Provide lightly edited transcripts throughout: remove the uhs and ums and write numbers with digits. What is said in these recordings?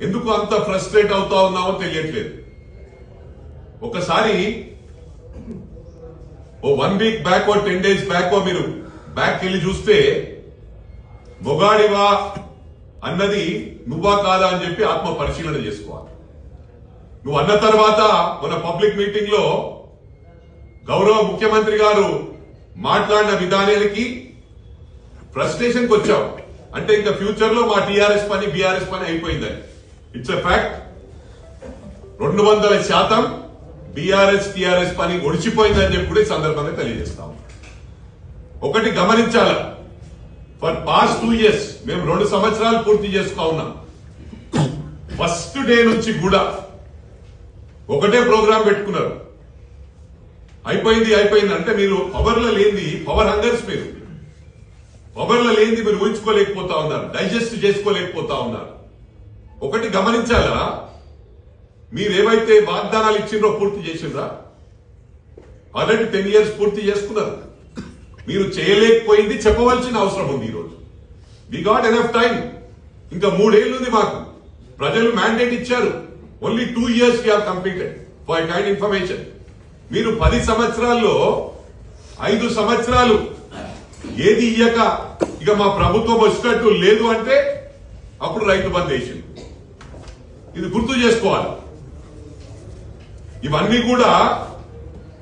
ఎందుకు అంత ఫ్రస్ట్రేట్ అవుతా ఉన్నావో తెలియట్లేదు. ఒకసారి ఓ 1 వీక్ బ్యాక్ ఓ 10 days బ్యాక్ మీరు బ్యాక్ వెళ్ళి చూస్తే మొగాడివా అన్నది నువ్వా కాదా అని చెప్పి ఆత్మ పరిశీలన చేసుకోవాలి. నువ్వు అన్న తర్వాత మన పబ్లిక్ మీటింగ్ లో గౌరవ ముఖ్యమంత్రి గారు మాట్లాడిన విధానానికి ఫ్రస్ట్రేషన్ కి వచ్చావు. అంటే ఇంకా ఫ్యూచర్ లో మా టీఆర్ఎస్ పని బీఆర్ఎస్ పని అయిపోయిందని. It's a fact. 200% BRS TRS పని ఒడిచిపోయిందని చెప్పి కూడా ఈ సందర్భంగా తెలియజేస్తాం. ఒకటి గమనించాల, ఫర్ పాస్ట్ 2 years మేము 2 సంవత్సరాలు పూర్తి చేసుకున్నా ఉన్నాం. ఫస్ట్ డే నుంచి కూడా ఒకటే ప్రోగ్రాం పెట్టుకున్నారు. అయిపోయింది అంటే మీరు పవర్లో లేనిది, పవర్ హంగర్స్ మీరు పవర్లో లేనిది మీరు ఊహించుకోలేకపోతా ఉన్నారు, డైజెస్ట్ చేసుకోలేకపోతా ఉన్నారు. ఒకటి గమనించాలా, మీరేవైతే వాగ్దానాలు ఇచ్చిండ్రో పూర్తి చేసిండ్రా? ఆల్రెడీ 10 years పూర్తి చేసుకున్నారు. మీరు చేయలేకపోయింది చెప్పవలసిన అవసరం ఉంది. ఈరోజు వి గాట్ ఎనఫ్ టైం. ఇంకా 3 ఏళ్ళు ఉంది మాకు. ప్రజలు మ్యాండేట్ ఇచ్చారు. Only 2 years we have completed for kind information. మీరు 10 సంవత్సరాల్లో 5 సంవత్సరాలు ఏది ఇయ్యక ఇక మా ప్రభుత్వం వచ్చినట్టు లేదు అంటే అప్పుడు రైతు బంద్ వేసింది. ఇది గుర్తు చేసుకోవాలి. ఇవన్నీ కూడా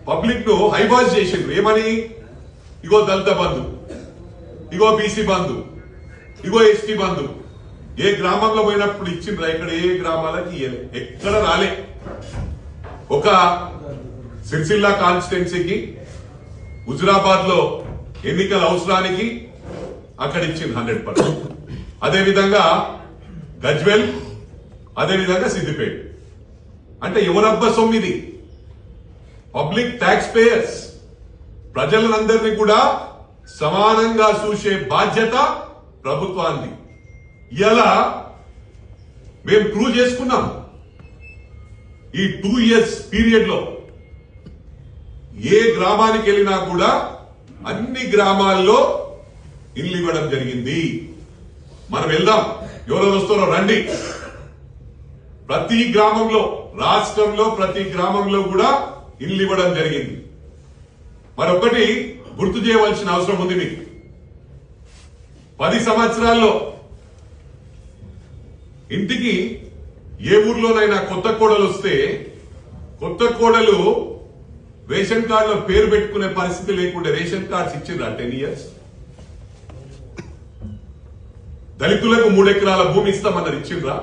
పబ్లిక్ ను హైవాష్ చేసిండ్రు. ఏమని? ఇగో దళిత బంధు, ఇగో బీసీ బంధు, ఇగో ఎస్టీ బంధు. ఏ గ్రామంలో పోయినప్పుడు ఇచ్చిండ్రా? ఇక్కడ ఏ గ్రామాలకి ఎక్కడ రాలే. ఒక సిరిసిల్ల కాన్స్టిట్యున్సీకి హుజురాబాద్ లో ఎన్నికల అవసరానికి అక్కడ ఇచ్చింది 100%. అదేవిధంగా గజ్వెల్, అదేవిధంగా సిద్దిపేట. అంటే ఎవరబ్బ సొమ్మిది? పబ్లిక్ ట్యాక్స్ పేయర్స్, ప్రజలందరినీ కూడా సమానంగా చూసే బాధ్యత ప్రభుత్వానికి. ఇలా మేము ప్రూవ్ చేసుకున్నాం. ఈ 2 years పీరియడ్ లో ఏ గ్రామానికి వెళ్ళినా కూడా అన్ని గ్రామాల్లో ఇల్లు ఇవ్వడం జరిగింది. మనం వెళ్దాం, ఎవరెవరు వస్తారో రండి. ప్రతి గ్రామంలో, రాష్ట్రంలో ప్రతి గ్రామంలో కూడా ఇల్లు ఇవ్వడం జరిగింది. మరొకటి గుర్తు చేయవలసిన అవసరం ఉంది మీకు. 10 సంవత్సరాల్లో ఇంటికి ఏ ఊర్లోనైనా కొత్త కోడలు వస్తే కొత్త కోడలు రేషన్ కార్డులో పేరు పెట్టుకునే పరిస్థితి లేకుండా రేషన్ కార్డ్స్ ఇచ్చిండ్రా 10 years? దళితులకు 3 ఎకరాల భూమి ఇస్తామన్నారు, ఇచ్చిండ్రా?